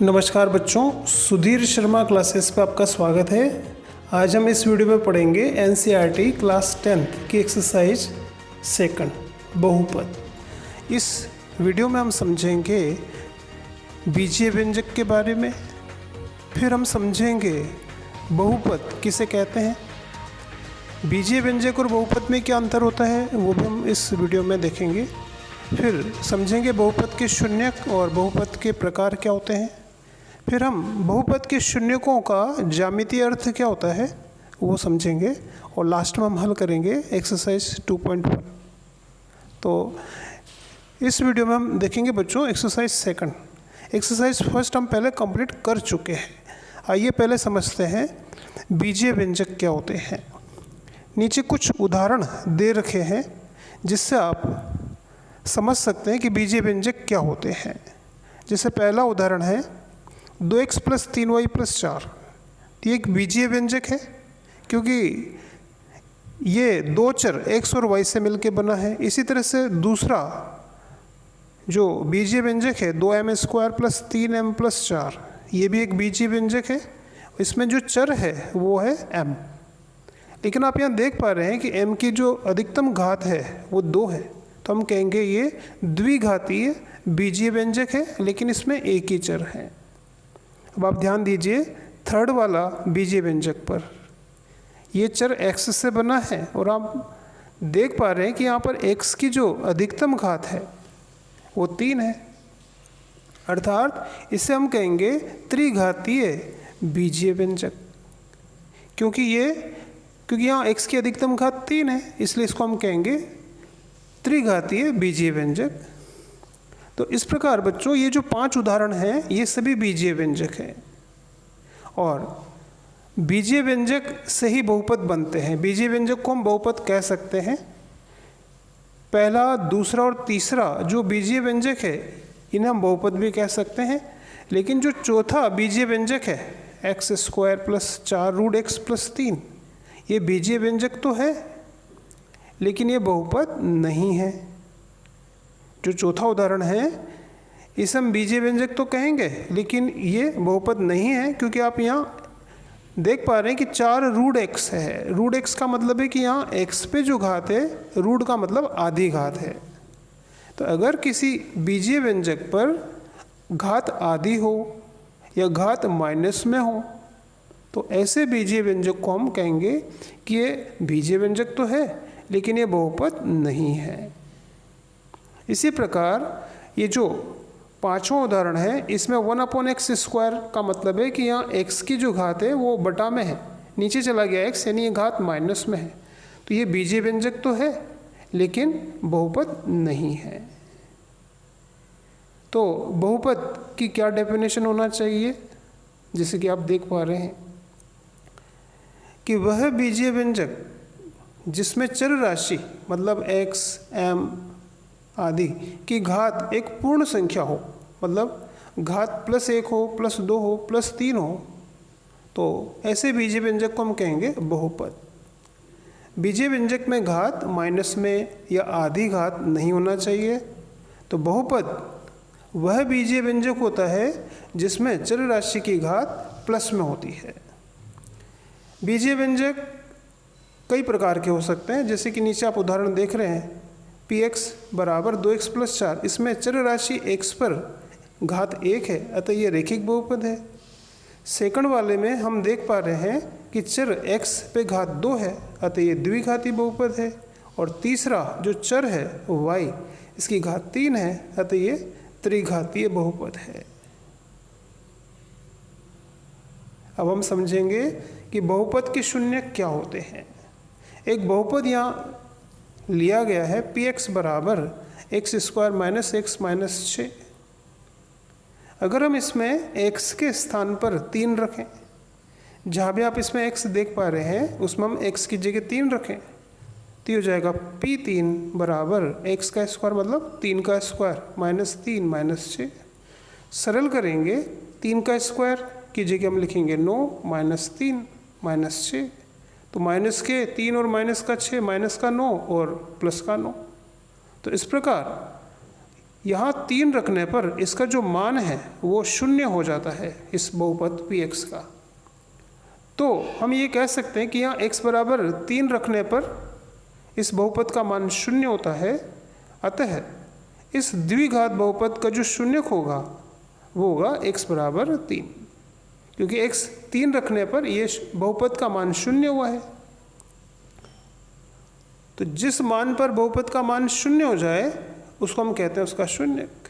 नमस्कार बच्चों, सुधीर शर्मा क्लासेस पे आपका स्वागत है। आज हम इस वीडियो में पढ़ेंगे एनसीईआरटी क्लास 10th की एक्सरसाइज सेकंड बहुपद। इस वीडियो में हम समझेंगे बीजीय व्यंजक के बारे में, फिर हम समझेंगे बहुपद किसे कहते हैं, बीजीय व्यंजक और बहुपद में क्या अंतर होता है वो भी हम इस वीडियो में देखेंगे। फिर समझेंगे बहुपद के शून्यक और बहुपद के प्रकार क्या होते हैं। फिर हम बहुपद के शून्यकों का ज्यामितीय अर्थ क्या होता है वो समझेंगे और लास्ट में हम हल करेंगे एक्सरसाइज 2.1। तो इस वीडियो में हम देखेंगे बच्चों एक्सरसाइज सेकंड। एक्सरसाइज फर्स्ट हम पहले कंप्लीट कर चुके हैं। आइए पहले समझते हैं बीजीय व्यंजक क्या होते हैं। नीचे कुछ उदाहरण दे रखे हैं जिससे आप समझ सकते हैं कि बीजीय व्यंजक क्या होते हैं। जैसे पहला उदाहरण है 2x + 3y + 4। ये एक बीजीय व्यंजक है क्योंकि ये दो चर x और y से मिलकर बना है। इसी तरह से दूसरा जो बीजीय व्यंजक है 2m² + 3m + 4, ये भी एक बीजीय व्यंजक है। इसमें जो चर है वो है m। लेकिन आप यहाँ देख पा रहे हैं कि m की जो अधिकतम घात है वो 2 है, तो हम कहेंगे ये द्विघातीय बीजीय व्यंजक है, लेकिन इसमें एक ही चर है। अब आप ध्यान दीजिए थर्ड वाला बीजीय व्यंजक पर, ये चर x से बना है और आप देख पा रहे हैं कि यहाँ पर x की जो अधिकतम घात है वो 3 है, अर्थात इसे हम कहेंगे त्रिघातीय बीजीय व्यंजक। क्योंकि यहाँ x की अधिकतम घात 3 है, इसलिए इसको हम कहेंगे त्रिघातीय बीजीय व्यंजक। तो इस प्रकार बच्चों ये जो 5 उदाहरण हैं ये सभी बीजीय व्यंजक हैं और बीजीय व्यंजक से ही बहुपद बनते हैं। बीजीय व्यंजक को हम बहुपद कह सकते हैं। पहला, दूसरा और तीसरा जो बीजीय व्यंजक है इन्हें हम बहुपद भी कह सकते हैं। लेकिन जो चौथा बीजीय व्यंजक है x² + 4√x + 3, ये बीजीय व्यंजक तो है लेकिन ये बहुपद नहीं है। जो चौथा उदाहरण है इसे हम बीजीय व्यंजक तो कहेंगे लेकिन ये बहुपद नहीं है, क्योंकि आप यहाँ देख पा रहे हैं कि 4√x है। √x का मतलब है कि यहाँ x पे जो घात है, रूट का मतलब आधी घात है। तो अगर किसी बीजीय व्यंजक पर घात आधी हो या घात माइनस में हो तो ऐसे बीजीय व्यंजक को हम कहेंगे कि ये बीजीय व्यंजक तो है लेकिन ये बहुपद नहीं है। इसी प्रकार ये जो पांचवा उदाहरण है इसमें 1/x² का मतलब है कि यहाँ x की जो घात है वो बटा में है, नीचे चला गया x, यानी ये घात माइनस में है। तो ये बीजीय व्यंजक तो है लेकिन बहुपद नहीं है। तो बहुपद की क्या डेफिनेशन होना चाहिए, जैसे कि आप देख पा रहे हैं कि वह बीजीय व्यंजक जिसमें चर राशि मतलब x, m आदि की घात एक पूर्ण संख्या हो, मतलब घात +1 हो, +2 हो, +3 हो, तो ऐसे बीजीय व्यंजक को हम कहेंगे बहुपद। बीजीय व्यंजक में घात माइनस में या आधी घात नहीं होना चाहिए। तो बहुपद वह बीजीय व्यंजक होता है जिसमें चर राशि की घात प्लस में होती है। बीजीय व्यंजक कई प्रकार के हो सकते हैं, जैसे कि नीचे आप उदाहरण देख रहे हैं px = 2x + 4, इसमें चर राशि x पर घात 1 है, अतः ये रैखिक बहुपद है। सेकंड वाले में हम देख पा रहे हैं कि चर x पे घात 2 है, अतः ये द्विघाती बहुपद है। और तीसरा जो चर है y, इसकी घात 3 है, अतः ये त्रिघातीय बहुपद है। अब हम समझेंगे कि बहुपद के शून्यक क्या होते हैं। एक बहुपद यहाँ लिया गया है px = x² - x - 6। अगर हम इसमें x के स्थान पर 3 रखें, जहाँ भी आप इसमें x देख पा रहे हैं उसमें हम x की जगह 3 रखें, तो हो जाएगा p3 = x² मतलब 3 का स्क्वायर -3 - 6। सरल करेंगे 3 का स्क्वायर की जगह हम लिखेंगे 9 -3 - 6, तो माइनस के 3 और माइनस का 6, माइनस का 9 और प्लस का 9। तो इस प्रकार यहाँ 3 रखने पर इसका जो मान है वो 0 हो जाता है इस बहुपद px का। तो हम ये कह सकते हैं कि यहाँ x बराबर 3 रखने पर इस बहुपद का मान 0 होता है। अतः इस द्विघात बहुपद का जो शून्यक होगा वो होगा x बराबर 3, क्योंकि x 3 रखने पर ये बहुपद का मान 0 हुआ है। तो जिस मान पर बहुपद का मान 0 हो जाए उसको हम कहते हैं उसका शून्यक।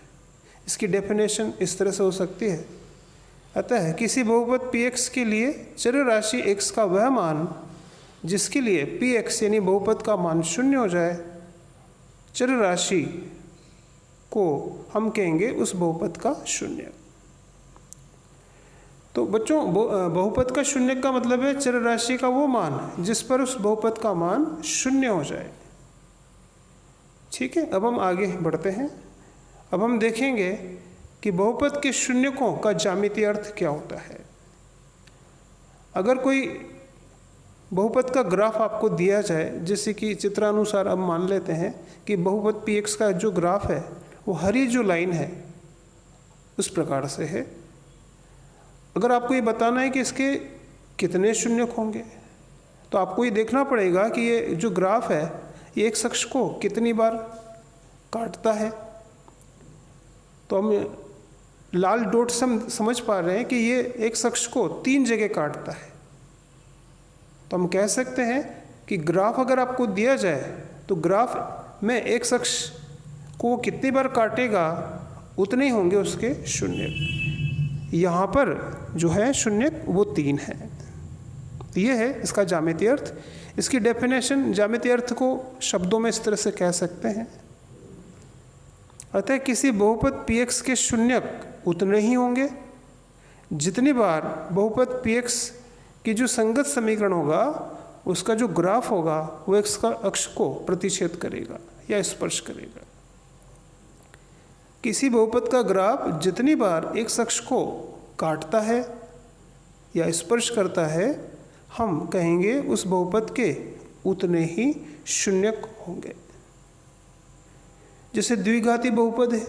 इसकी डेफिनेशन इस तरह से हो सकती है। अतः किसी बहुपद px के लिए चर राशि x का वह मान जिसके लिए px यानी बहुपद का मान 0 हो जाए, चर राशि को हम कहेंगे उस बहुपद का शून्यक। तो बच्चों बहुपद का शून्यक का मतलब है चर राशि का वो मान जिस पर उस बहुपद का मान 0 हो जाए। ठीक है, अब हम आगे बढ़ते हैं। अब हम देखेंगे कि बहुपद के शून्यकों का ज्यामितीय अर्थ क्या होता है। अगर कोई बहुपद का ग्राफ आपको दिया जाए, जैसे कि चित्रानुसार अब मान लेते हैं कि बहुपद px का जो ग्राफ है वो हरी जो लाइन है उस प्रकार से है। अगर आपको ये बताना है कि इसके कितने शून्यक होंगे तो आपको ये देखना पड़ेगा कि ये जो ग्राफ है ये एक अक्ष को कितनी बार काटता है। तो हम लाल डॉट से हम समझ पा रहे हैं कि ये एक अक्ष को 3 जगह काटता है। तो हम कह सकते हैं कि ग्राफ अगर आपको दिया जाए तो ग्राफ में एक अक्ष को कितनी बार काटेगा उतने ही होंगे उसके शून्यक। यहाँ पर जो है शून्यक वो 3 है। ये है इसका ज्यामितीय अर्थ। इसकी डेफिनेशन ज्यामितीय अर्थ को शब्दों में इस तरह से कह सकते हैं। अतः किसी बहुपद px के शून्यक उतने ही होंगे जितनी बार बहुपद px की जो संगत समीकरण होगा उसका जो ग्राफ होगा वो x का अक्ष को प्रतिच्छेद करेगा या स्पर्श करेगा। किसी बहुपद का ग्राफ जितनी बार x अक्ष को काटता है या स्पर्श करता है हम कहेंगे उस बहुपद के उतने ही शून्यक होंगे। जैसे द्विघाती बहुपद है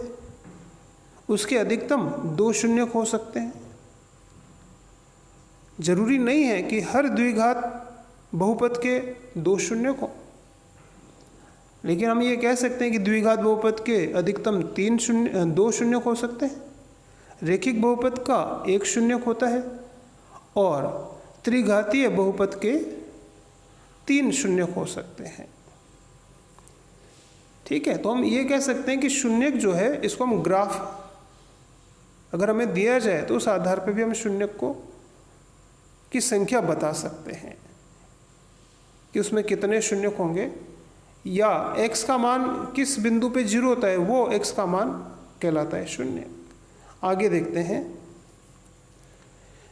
उसके अधिकतम 2 शून्यक हो सकते हैं। जरूरी नहीं है कि हर द्विघात बहुपद के 2 शून्यक हो, लेकिन हम ये कह सकते हैं कि द्विघात बहुपद के अधिकतम 2 शून्यक हो सकते हैं। रेखिक बहुपद का 1 शून्यक होता है और त्रिघातीय बहुपद के 3 शून्यक हो सकते हैं। ठीक है, तो हम ये कह सकते हैं कि शून्यक जो है इसको हम ग्राफ अगर हमें दिया जाए तो उस आधार पर भी हम शून्यक को की संख्या बता सकते हैं कि उसमें कितने शून्यक होंगे, या x का मान किस बिंदु पे 0 होता है वो x का मान कहलाता है शून्य। आगे देखते हैं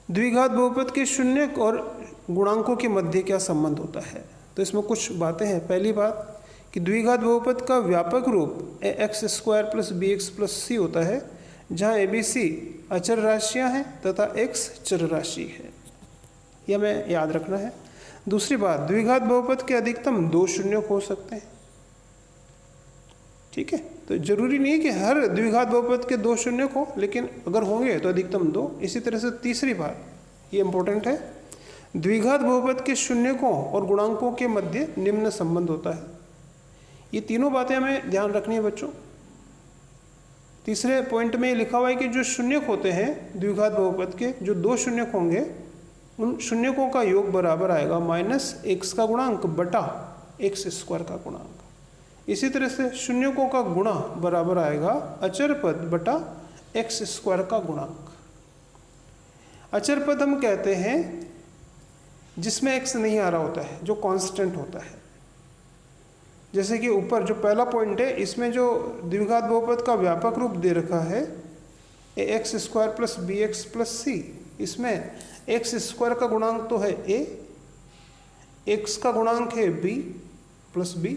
द्विघात बहुपद के शून्यक और गुणांकों के मध्य क्या संबंध होता है। तो इसमें कुछ बातें हैं। पहली बात कि द्विघात बहुपद का व्यापक रूप ax² + bx + c होता है, जहाँ abc अचर राशियाँ हैं तथा x चर राशि है। यह हमें याद रखना है। दूसरी बात, द्विघात बहुपद के अधिकतम 2 शून्यक हो सकते हैं। ठीक है, तो जरूरी नहीं है कि हर द्विघात बहुपद के 2 शून्यक हो, लेकिन अगर होंगे तो अधिकतम 2। इसी तरह से तीसरी बात, ये इंपॉर्टेंट है, द्विघात बहुपद के शून्यकों और गुणांकों के मध्य निम्न संबंध होता है। ये तीनों बातें हमें ध्यान रखनी है बच्चों। तीसरे पॉइंट में लिखा हुआ है कि जो शून्यक होते हैं द्विघात बहुपद के, जो 2 शून्यक होंगे उन शून्यकों का योग बराबर आएगा -x का गुणांक बटा x² का गुणांक। इसी तरह से शून्यकों का गुणा बराबर आएगा अचर पद बटा x² का गुणांक। अचर पद हम कहते हैं जिसमें x नहीं आ रहा होता है, जो कांस्टेंट होता है। जैसे कि ऊपर जो पहला पॉइंट है इसमें जो द्विघात बहुपद का व्यापक रूप दे रखा है ax² + bx + c, इसमें x² का गुणांक तो है a, x का गुणांक है b + b,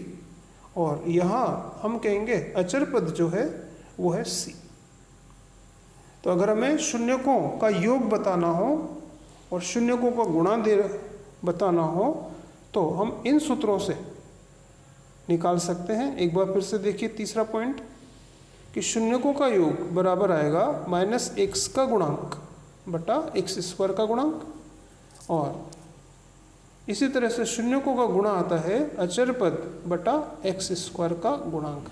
और यहाँ हम कहेंगे अचर पद जो है वो है c। तो अगर हमें शून्यकों का योग बताना हो और शून्यकों का गुणा बताना हो तो हम इन सूत्रों से निकाल सकते हैं। एक बार फिर से देखिए तीसरा पॉइंट कि शून्यकों का योग बराबर आएगा -x का गुणांक बटा x² का गुणांक, और इसी तरह से शून्यकों का गुणा आता है अचर पद बटा x² का गुणांक।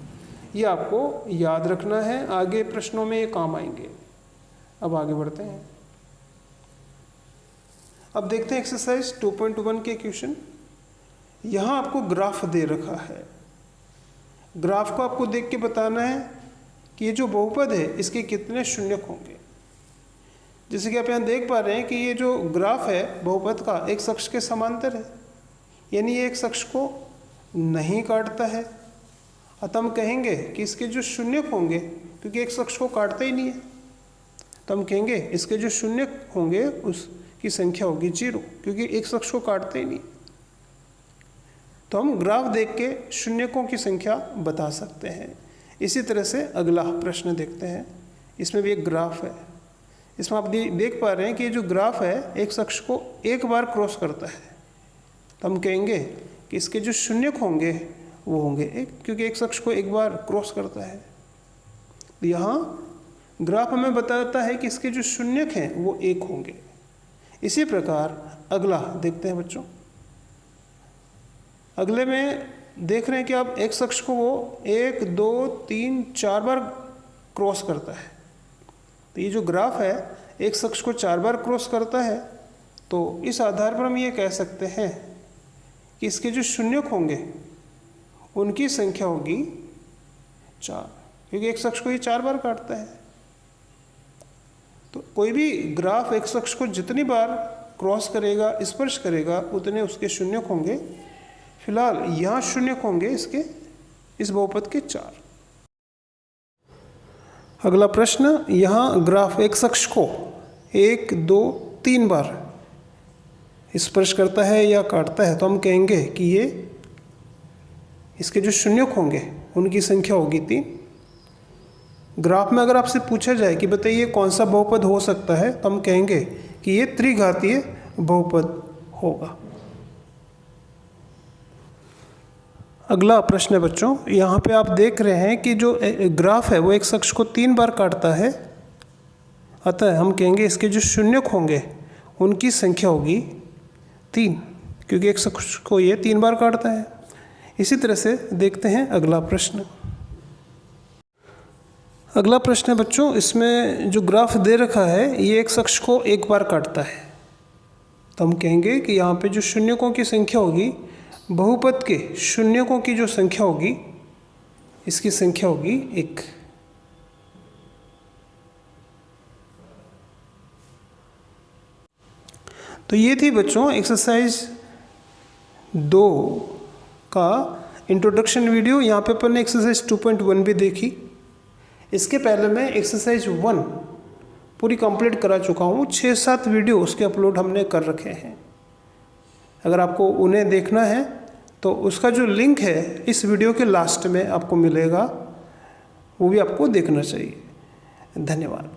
ये आपको याद रखना है, आगे प्रश्नों में ये काम आएंगे। अब आगे बढ़ते हैं। अब देखते हैं एक्सरसाइज 2.1 के क्वेश्चन। यहाँ आपको ग्राफ दे रखा है। ग्राफ को आपको देख के बताना है कि ये जो बहुपद है इसके कितने शून्यक होंगे। जैसे कि आप यहाँ देख पा रहे हैं कि ये जो ग्राफ है बहुपद का एक अक्ष के समांतर है, यानी ये एक अक्ष को नहीं काटता है। अतः हम कहेंगे कि इसके जो शून्यक होंगे, क्योंकि एक अक्ष को काटता ही नहीं है, तो हम कहेंगे इसके जो शून्यक होंगे उसकी संख्या होगी 0, क्योंकि एक अक्ष को काटते ही नहीं। तो हम ग्राफ देख के शून्यकों की संख्या बता सकते हैं। इसी तरह से अगला प्रश्न देखते हैं। इसमें भी एक ग्राफ है। इसमें आप देख पा रहे हैं कि ये जो ग्राफ है एक अक्ष को एक बार क्रॉस करता है, तो हम कहेंगे कि इसके जो शून्यक होंगे वो होंगे 1, क्योंकि एक अक्ष को एक बार क्रॉस करता है। तो यहाँ ग्राफ हमें बताता है कि इसके जो शून्यक हैं वो 1 होंगे। इसी प्रकार अगला देखते हैं बच्चों। अगले में देख रहे हैं कि आप एक अक्ष को वो 1, 2, 3, 4 बार क्रॉस करता है। तो ये जो ग्राफ है एक अक्ष को 4 बार क्रॉस करता है, तो इस आधार पर हम ये कह सकते हैं कि इसके जो शून्यक होंगे उनकी संख्या होगी 4, क्योंकि एक अक्ष को ये 4 बार काटता है। तो कोई भी ग्राफ एक अक्ष को जितनी बार क्रॉस करेगा, स्पर्श करेगा, उतने उसके शून्यक होंगे। फिलहाल यहाँ शून्यक होंगे इसके इस बहुपद के 4। अगला प्रश्न, यहाँ ग्राफ एक अक्ष को 1, 2, 3 बार स्पर्श करता है या काटता है, तो हम कहेंगे कि ये इसके जो शून्यक होंगे उनकी संख्या होगी 3। ग्राफ में अगर आपसे पूछा जाए कि बताइए कौन सा बहुपद हो सकता है, तो हम कहेंगे कि ये त्रिघातीय बहुपद होगा। अगला प्रश्न है बच्चों, यहाँ पे आप देख रहे हैं कि जो ग्राफ है वो एक अक्ष को 3 बार काटता है, अतः हम कहेंगे इसके जो शून्यक होंगे उनकी संख्या होगी 3, क्योंकि एक अक्ष को ये 3 बार काटता है। इसी तरह से देखते हैं अगला प्रश्न। अगला प्रश्न है बच्चों, इसमें जो ग्राफ दे रखा है ये एक अक्ष को 1 बार काटता है, तो हम कहेंगे कि यहाँ पे जो शून्यकों की संख्या होगी, बहुपद के शून्यकों की जो संख्या होगी इसकी संख्या होगी 1। तो ये थी बच्चों एक्सरसाइज 2 का इंट्रोडक्शन वीडियो। यहाँ पे अपन ने एक्सरसाइज 2.1 भी देखी। इसके पहले मैं एक्सरसाइज 1 पूरी कंप्लीट करा चुका हूँ। 6-7 वीडियो उसके अपलोड हमने कर रखे हैं। अगर आपको उन्हें देखना है तो उसका जो लिंक है इस वीडियो के लास्ट में आपको मिलेगा, वो भी आपको देखना चाहिए। धन्यवाद।